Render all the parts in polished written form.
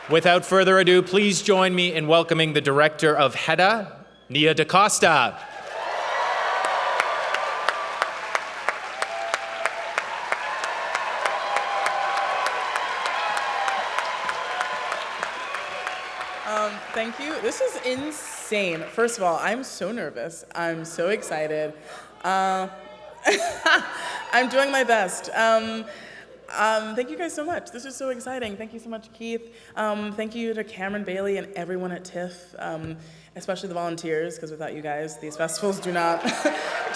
Without further ado, please join me in welcoming the director of Hedda, DaCosta. Thank you. This is insane. First of all, I'm so nervous. I'm so excited. I'm doing my best. Thank you guys so much. This is so exciting. Thank you so much, Keith. Thank you to Cameron Bailey and everyone at TIFF, especially the volunteers, because without you guys, these festivals do not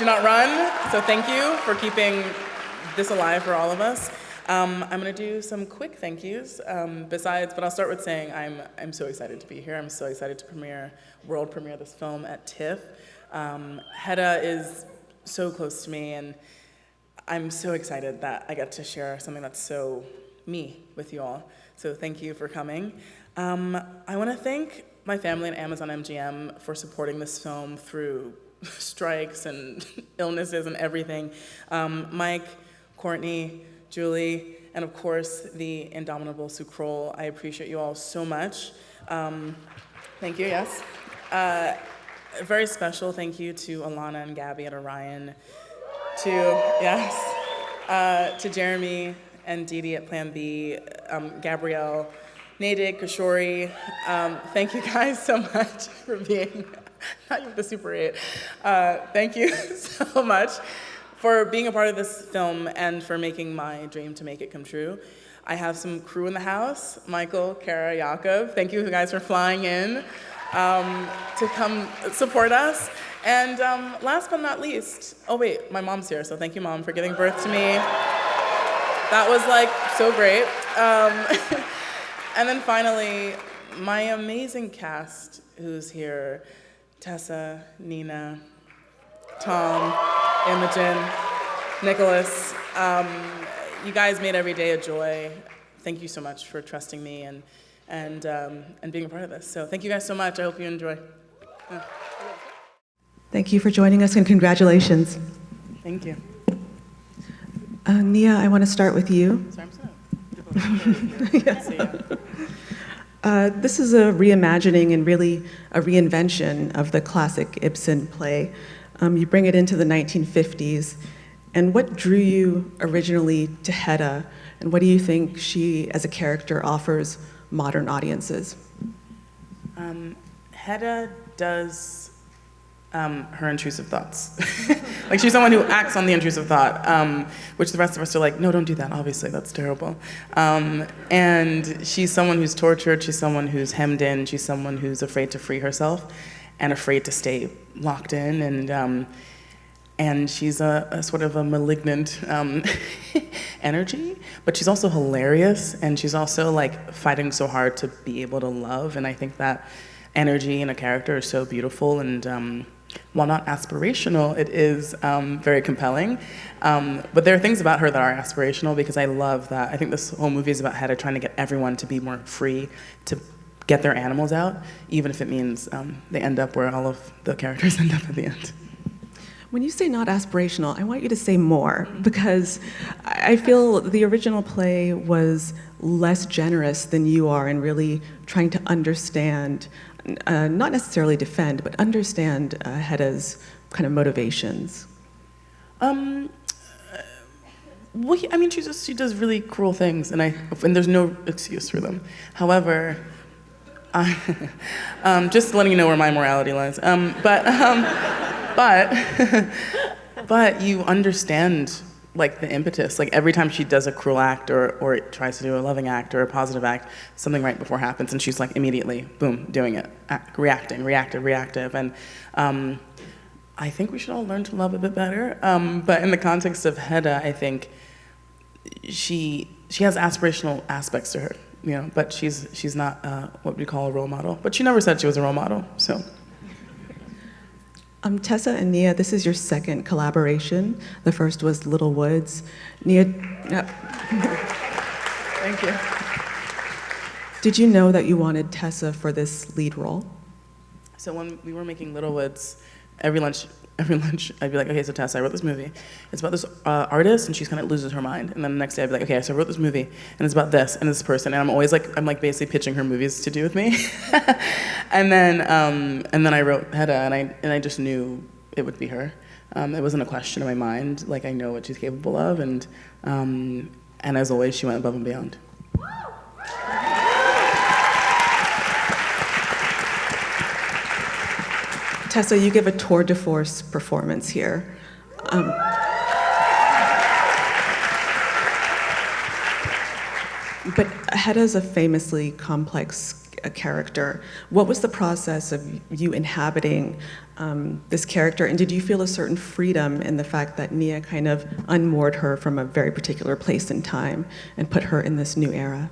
run. So thank you for keeping this alive for all of us. I'm gonna do some quick thank yous but I'll start with saying I'm so excited to be here. I'm so excited to world premiere this film at TIFF. Hedda is so close to me, and I'm so excited that I get to share something that's so me with you all. So thank you for coming. I wanna thank my family and Amazon MGM for supporting this film through strikes and illnesses and everything. Mike, Courtney, Julie, and of course, the indomitable Sue Kroll. I appreciate you all so much. Thank you, yes. A very special thank you to Alana and Gabby at Orion, to Jeremy and Dee Dee at Plan B, Gabrielle, Nadig, Kishori. Thank you guys so much for being, not even the Super 8. Thank you so much for being a part of this film and for making my dream to make it come true. I have some crew in the house, Michael, Kara, Yaakov. Thank you guys for flying in to come support us. And last but not least, oh wait, my mom's here, so thank you, Mom, for giving birth to me. That was like so great. And then finally, my amazing cast who's here, Tessa, Nina, Tom, Imogen, Nicholas. You guys made every day a joy. Thank you so much for trusting me and being a part of this. So thank you guys so much. I hope you enjoy. Yeah. Thank you for joining us and congratulations. Thank you. Nia, I want to start with you. Sorry, I'm sorry. This is a reimagining and really a reinvention of the classic Ibsen play. You bring it into the 1950s. And what drew you originally to Hedda, and what do you think she, as a character, offers modern audiences? Hedda does her intrusive thoughts. Like, she's someone who acts on the intrusive thought, which the rest of us are like, no, don't do that, obviously, that's terrible. And she's someone who's tortured, she's someone who's hemmed in, she's someone who's afraid to free herself and afraid to stay locked in, and she's a sort of a malignant energy, but she's also hilarious, and she's also like fighting so hard to be able to love, and I think that energy in a character is so beautiful, and while not aspirational, it is very compelling. But there are things about her that are aspirational, because I love that. I think this whole movie is about Hedda trying to get everyone to be more free, to get their animals out, even if it means they end up where all of the characters end up at the end. When you say not aspirational, I want you to say more, because I feel the original play was less generous than you are in really trying to understand, not necessarily defend, but understand Hedda's kind of motivations. Well, I mean, she does really cruel things, and there's no excuse for them. However, just letting you know where my morality lies. But you understand, like, the impetus. Like, every time she does a cruel act or tries to do a loving act or a positive act, something right before happens, and she's like immediately, boom, doing it, reactive. And I think we should all learn to love a bit better. But in the context of Hedda, I think she has aspirational aspects to her, you know. But she's not what we call a role model. But she never said she was a role model, so. Tessa and Nia, this is your second collaboration. The first was Little Woods. Nia, Thank you. Did you know that you wanted Tessa for this lead role? So when we were making Little Woods, every lunch every lunch, I'd be like, okay, so Tessa, I wrote this movie. It's about this artist, and she kind of loses her mind. And then the next day, I'd be like, okay, so I wrote this movie, and it's about this and this person. And I'm always like, I'm like basically pitching her movies to do with me. and then I wrote Hedda, and I just knew it would be her. It wasn't a question in my mind. Like, I know what she's capable of, and as always, she went above and beyond. Tessa, you give a tour de force performance here. But Hedda's a famously complex character. What was the process of you inhabiting this character, and did you feel a certain freedom in the fact that Nia kind of unmoored her from a very particular place and time and put her in this new era?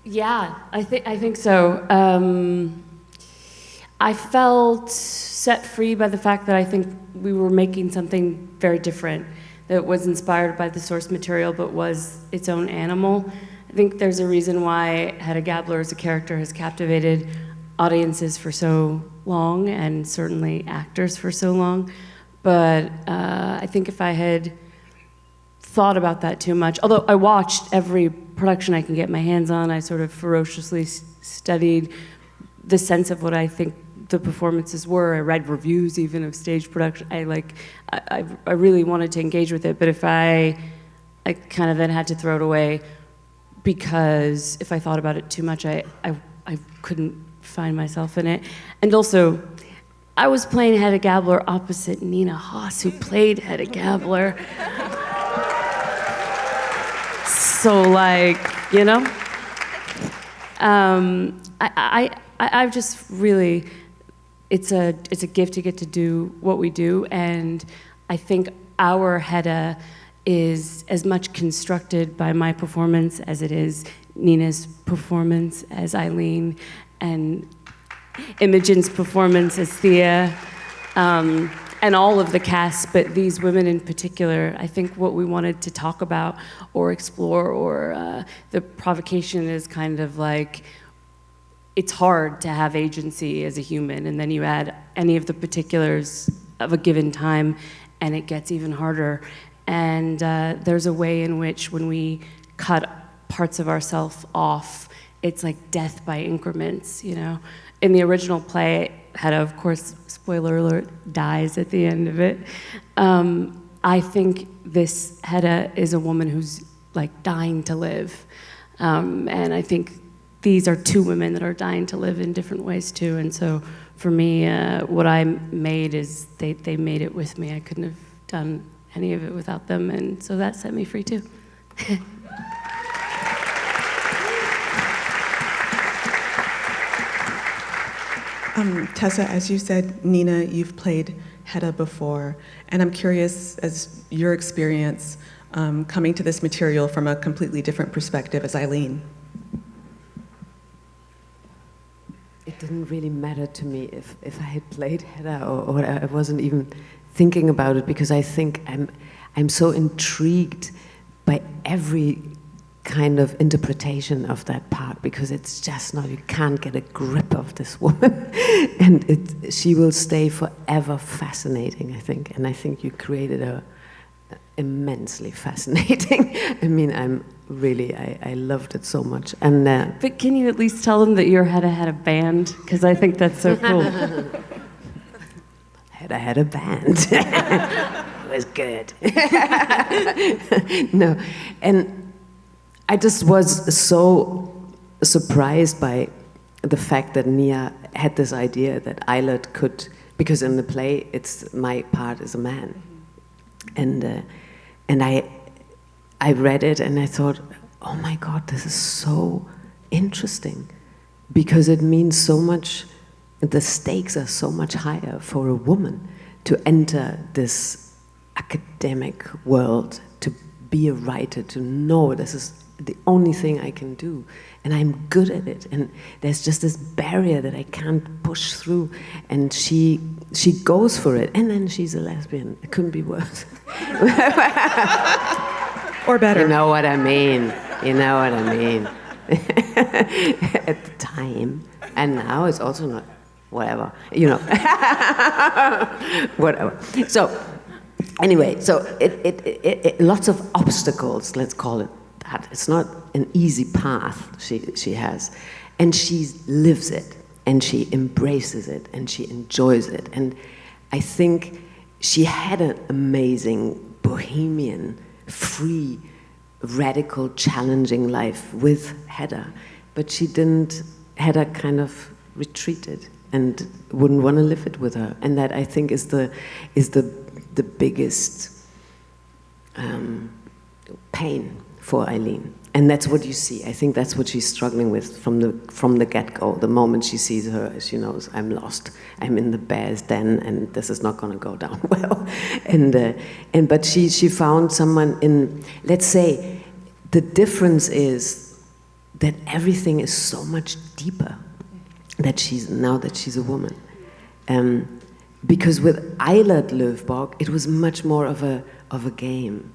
Yeah, I think so. I felt set free by the fact that I think we were making something very different that was inspired by the source material but was its own animal. I think there's a reason why Hedda Gabler as a character has captivated audiences for so long, and certainly actors for so long. But I think if I had thought about that too much, although I watched every production I can get my hands on, I sort of ferociously studied the sense of what I think the performances were. I read reviews even of stage production. I really wanted to engage with it, but if I kind of then had to throw it away because if I thought about it too much, I couldn't find myself in it. And also, I was playing Hedda Gabler opposite Nina Haas, who played Hedda Gabler. So, like, you know, I've just really, it's a gift to get to do what we do, and I think our Hedda is as much constructed by my performance as it is Nina's performance as Eileen, and Imogen's performance as Thea, and all of the cast, but these women in particular. I think what we wanted to talk about or explore, or the provocation is kind of like, it's hard to have agency as a human, and then you add any of the particulars of a given time, and it gets even harder. And there's a way in which when we cut parts of ourselves off, it's like death by increments, you know? In the original play, Hedda, of course, spoiler alert, dies at the end of it. I think this Hedda is a woman who's like dying to live. And I think these are two women that are dying to live in different ways too. And so for me, what I made is they made it with me. I couldn't have done any of it without them. And so that set me free too. Tessa, as you said, Nina, you've played Hedda before, and I'm curious, as your experience coming to this material from a completely different perspective as Eileen. It didn't really matter to me if I had played Hedda or I wasn't even thinking about it, because I think I'm so intrigued by every kind of interpretation of that part, because it's just not, you can't get a grip of this woman. And she will stay forever fascinating, I think. And I think you created a immensely fascinating. I mean, I loved it so much. And but can you at least tell them that your Hedda had a band? Because I think that's so cool. Hedda had a band. It was good. No, and I just was so surprised by the fact that Nia had this idea that Eilert could, because in the play, my part is a man. And I read it and I thought, oh my God, this is so interesting, because it means so much, the stakes are so much higher for a woman to enter this academic world, to be a writer, to know this is the only thing I can do, and I'm good at it, and there's just this barrier that I can't push through, and she goes for it, and then she's a lesbian. It couldn't be worse. Or better. You know what I mean. You know what I mean. At the time, and now it's also not whatever, you know. Whatever. So, anyway, so it lots of obstacles, let's call it that. It's not an easy path she has. And she lives it, and she embraces it, and she enjoys it. And I think she had an amazing, bohemian, free, radical, challenging life with Hedda. But she didn't, Hedda kind of retreated and wouldn't want to live it with her. And that, I think, is the biggest pain for Eileen. And that's what you see. I think that's what she's struggling with from the get-go. The moment she sees her, she knows, I'm lost. I'm in the bear's den, and this is not going to go down well. But she found someone in. Let's say, the difference is that everything is so much deeper. That she's a woman. Because with Eilert Løvborg, it was much more of a game.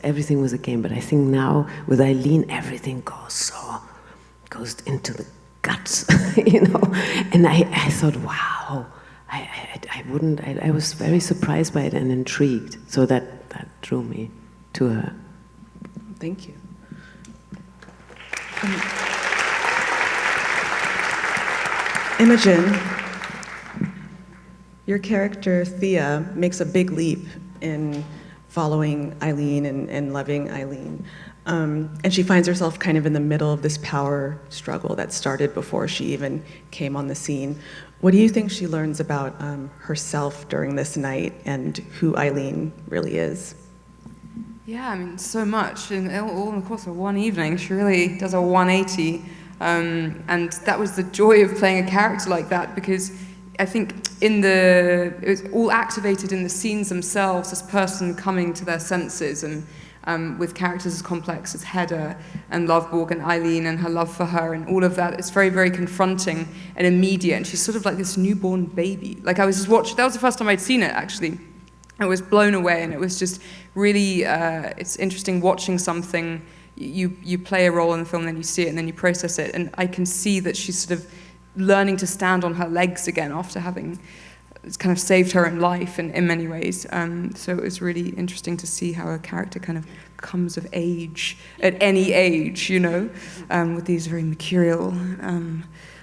Everything was a game, but I think now with Eileen, everything goes into the guts, you know. And I thought, wow, I was very surprised by it and intrigued. So that drew me to her. Thank you. Imogen, your character Thea makes a big leap in following Eileen and loving Eileen. And she finds herself kind of in the middle of this power struggle that started before she even came on the scene. What do you think she learns about herself during this night and who Eileen really is? Yeah, I mean, so much. All in the course of one evening, she really does a 180. And that was the joy of playing a character like that, because I think it was all activated in the scenes themselves, this person coming to their senses, and with characters as complex as Hedda and Løvborg and Eileen and her love for her and all of that, it's very, very confronting and immediate, and she's sort of like this newborn baby. Like, I was just watching, that was the first time I'd seen it, actually. I was blown away, and it was just really, it's interesting watching something, you play a role in the film, then you see it, and then you process it, and I can see that she's sort of learning to stand on her legs again after having it's kind of saved her in life in many ways. So it was really interesting to see how a character kind of comes of age at any age, you know, with these very mercurial,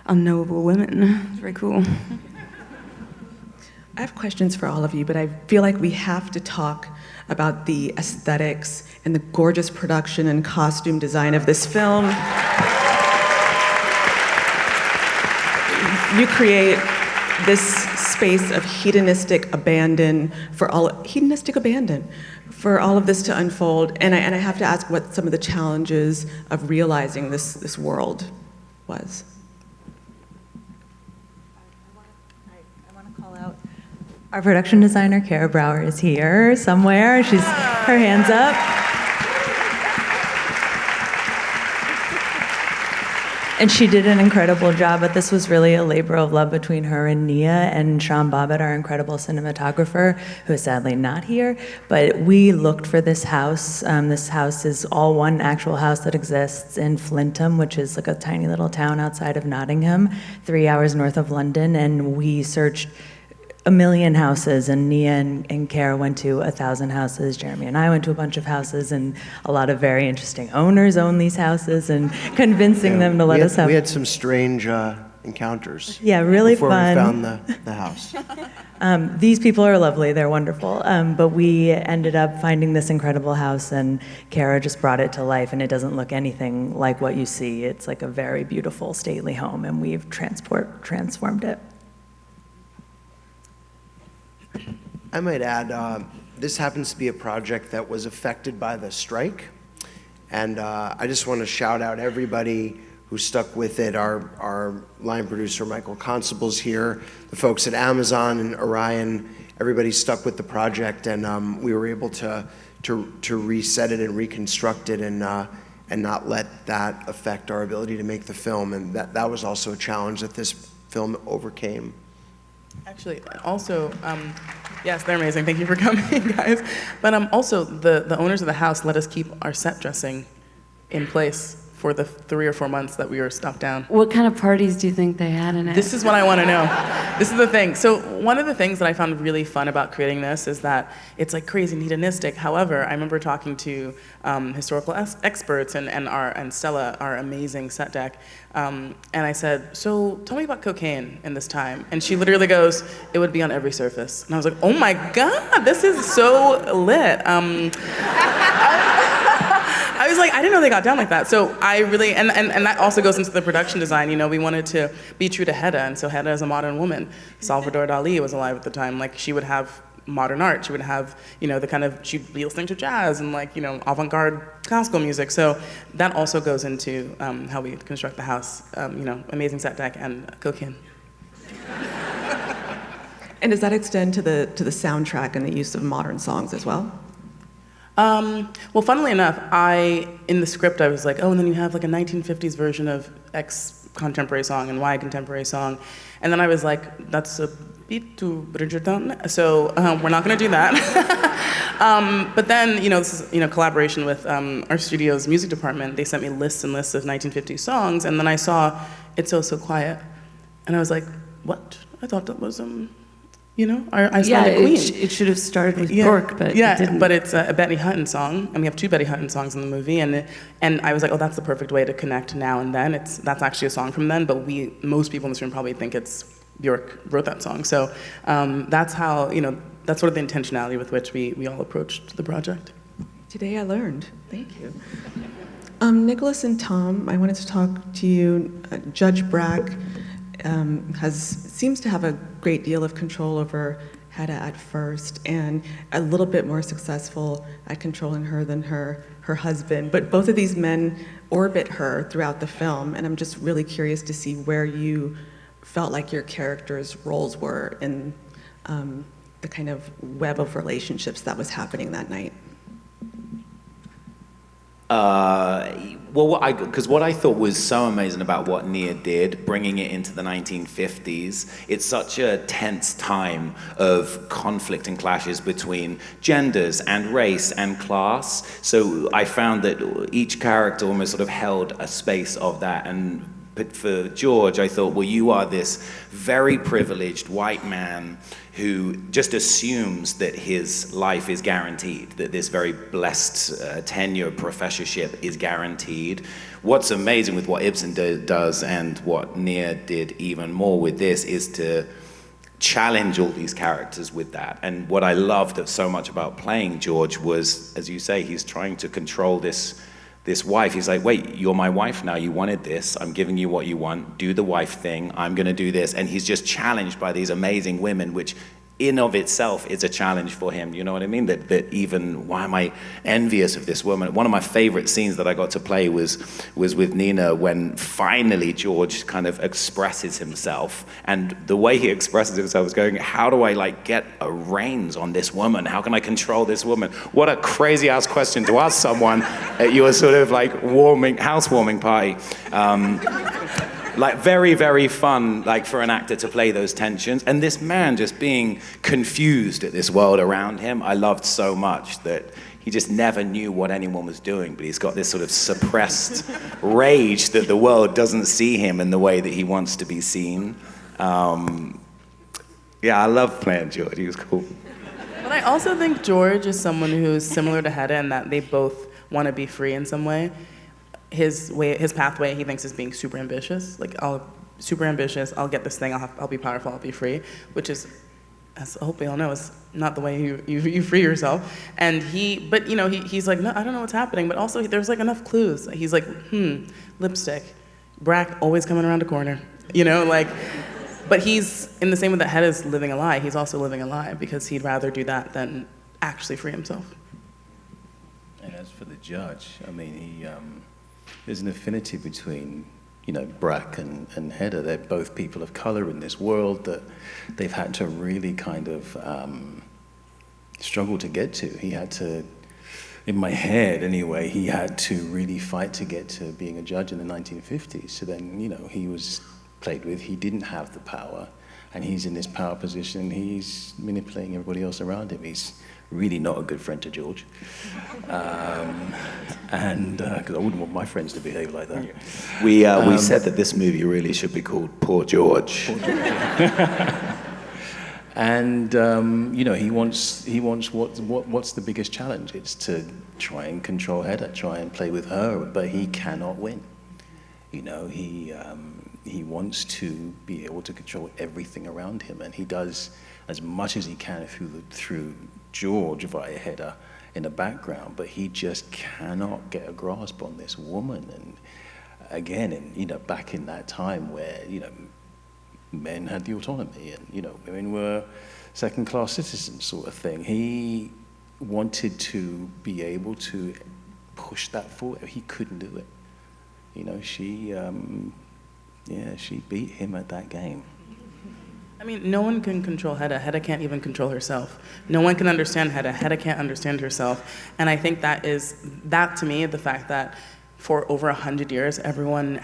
unknowable women. It's very cool. I have questions for all of you, but I feel like we have to talk about the aesthetics and the gorgeous production and costume design of this film. You create this space of hedonistic abandon for all of this to unfold, and I have to ask what some of the challenges of realizing this world was. I want to call out our production designer, Kara Brower, is here somewhere. She's her hands up. And she did an incredible job, but this was really a labor of love between her and Nia and Sean Bobbitt, our incredible cinematographer, who is sadly not here. But we looked for this house. This house is all one actual house that exists in Flintham, which is like a tiny little town outside of Nottingham, 3 hours north of London. And we searched a million houses, and Nia and Kara went to 1,000 houses. Jeremy and I went to a bunch of houses, and a lot of very interesting owners own these houses, and convincing them to let us have. We had some strange encounters. Yeah, really before fun. Before we found the house. These people are lovely, they're wonderful. But we ended up finding this incredible house, and Kara just brought it to life, and it doesn't look anything like what you see. It's like a very beautiful, stately home, and we've transformed it. I might add, this happens to be a project that was affected by the strike. And I just want to shout out everybody who stuck with it. Our line producer, Michael Constable's here, the folks at Amazon and Orion, everybody stuck with the project, and we were able to reset it and reconstruct it and not let that affect our ability to make the film. And that was also a challenge that this film overcame. Actually, also, yes, they're amazing. Thank you for coming, guys. But also, the owners of the house let us keep our set dressing in place for the 3 or 4 months that we were stuck down. What kind of parties do you think they had in it? This is what I want to know. This is the thing. So one of the things that I found really fun about creating this is that it's like crazy and hedonistic. However, I remember talking to historical experts and Stella, our amazing set deck, and I said, so tell me about cocaine in this time. And she literally goes, it would be on every surface. And I was like, oh my God, this is so lit. I was like, I didn't know they got down like that. So I really, and that also goes into the production design. You know, we wanted to be true to Hedda, and so Hedda is a modern woman. Salvador Dali was alive at the time. Like, she would have modern art. She would have, you know, she'd be listening to jazz and, like, you know, avant-garde classical music. So that also goes into how we construct the house. You know, amazing set deck and cocaine. And does that extend to the soundtrack and the use of modern songs as well? Well, funnily enough, in the script, I was like, oh, and then you have like a 1950s version of X contemporary song and Y contemporary song. And then I was like, that's a beat to Bridgerton, so we're not gonna do that. But then, you know, this is, you know, collaboration with our studio's music department. They sent me lists and lists of 1950s songs, and then I saw It's So, So Quiet. And I was like, what? I thought that was, you know, our Icelandic queen. It should have started with Bjork, but it didn't. But it's a Betty Hutton song, and we have 2 Betty Hutton songs in the movie, and I was like, oh, that's the perfect way to connect now and then. That's actually a song from then, but most people in this room probably think it's Bjork wrote that song. So that's how, you know, that's sort of the intentionality with which we all approached the project. Today I learned. Thank you. Nicholas and Tom, I wanted to talk to you. Judge Brack seems to have a great deal of control over Hedda at first, and a little bit more successful at controlling her than her husband. But both of these men orbit her throughout the film, and I'm just really curious to see where you felt like your characters' roles were in the kind of web of relationships that was happening that night. Because what I thought was so amazing about what Nia did, bringing it into the 1950s, it's such a tense time of conflict and clashes between genders and race and class. So I found that each character almost sort of held a space of that. And for George, I thought, well, you are this very privileged white man who just assumes that his life is guaranteed, that this very blessed tenure professorship is guaranteed. What's amazing with what Ibsen does, and what Nia did even more with this, is to challenge all these characters with that. And what I loved so much about playing George was, as you say, he's trying to control this wife. He's like, wait, you're my wife now, you wanted this, I'm giving you what you want, do the wife thing, I'm gonna do this. And he's just challenged by these amazing women, which in of itself is a challenge for him, you know what I mean? That even, why am I envious of this woman? One of my favorite scenes that I got to play was with Nina, when finally George kind of expresses himself. And the way he expresses himself is going, how do I like get a reins on this woman? How can I control this woman? What a crazy ass question to ask someone at your sort of like housewarming party. Like very, very fun, like for an actor to play those tensions. And this man just being confused at this world around him, I loved so much that he just never knew what anyone was doing, but he's got this sort of suppressed rage that the world doesn't see him in the way that he wants to be seen. Yeah, I love playing George, he was cool. But I also think George is someone who's similar to Hedda in that they both want to be free in some way. His pathway, he thinks, is being super ambitious. Like, super ambitious, I'll get this thing, I'll be powerful, I'll be free, which is, as I hope we all know, is not the way you free yourself. And but you know, he's like, no, I don't know what's happening, but also there's like enough clues. He's like, lipstick, Brack always coming around a corner, you know, like, but he's, in the same way that Hedda's living a lie, he's also living a lie, because he'd rather do that than actually free himself. And as for the judge, I mean, there's an affinity between, you know, Brack and Hedda. They're both people of color in this world that they've had to really kind of struggle to get to. He had to, in my head anyway, he had to really fight to get to being a judge in the 1950s. So then, you know, he was played with, he didn't have the power, and he's in this power position, he's manipulating everybody else around him. He's really not a good friend to George. And because I wouldn't want my friends to behave like that. We said that this movie really should be called Poor George. And you know, he wants what's the biggest challenge? It's to try and control Hedda, try and play with her, but he cannot win. You know, he wants to be able to control everything around him, and he does as much as he can through George via Hedda in the background, but he just cannot get a grasp on this woman. And again, you know, back in that time where, you know, men had the autonomy and, you know, women were second-class citizens sort of thing. He wanted to be able to push that forward. He couldn't do it. You know, she beat him at that game. I mean, no one can control Hedda. Hedda can't even control herself. No one can understand Hedda. Hedda can't understand herself. And I think that to me, the fact that for over 100 years, everyone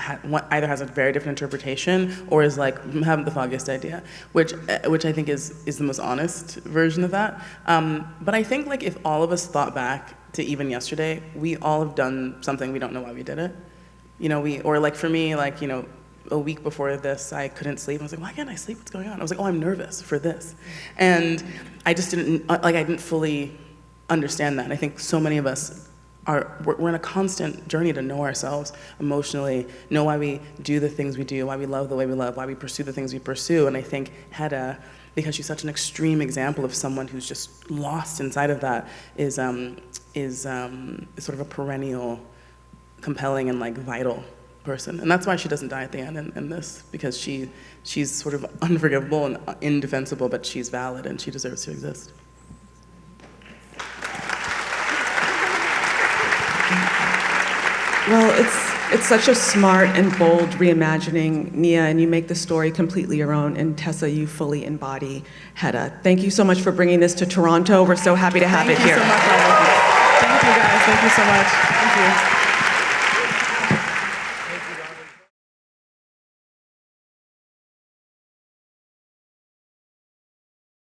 either has a very different interpretation or is like, haven't the foggiest idea, which I think is the most honest version of that. But I think like if all of us thought back to even yesterday, we all have done something we don't know why we did it. You know, or like for me, like, you know, a week before this, I couldn't sleep. I was like, why can't I sleep? What's going on? I was like, oh, I'm nervous for this. And I just I didn't fully understand that. And I think so many of us we're in a constant journey to know ourselves emotionally, know why we do the things we do, why we love the way we love, why we pursue the things we pursue. And I think Hedda, because she's such an extreme example of someone who's just lost inside of that, is sort of a perennial, compelling and like vital person. And that's why she doesn't die at the end in this, because she's sort of unforgivable and indefensible, but she's valid and she deserves to exist. Well, it's such a smart and bold reimagining, Nia, and you make the story completely your own, and Tessa, you fully embody Hedda. Thank you so much for bringing this to Toronto. We're so happy to have it here. Thank you so much, Eileen. Thank you, guys. Thank you so much. Thank you.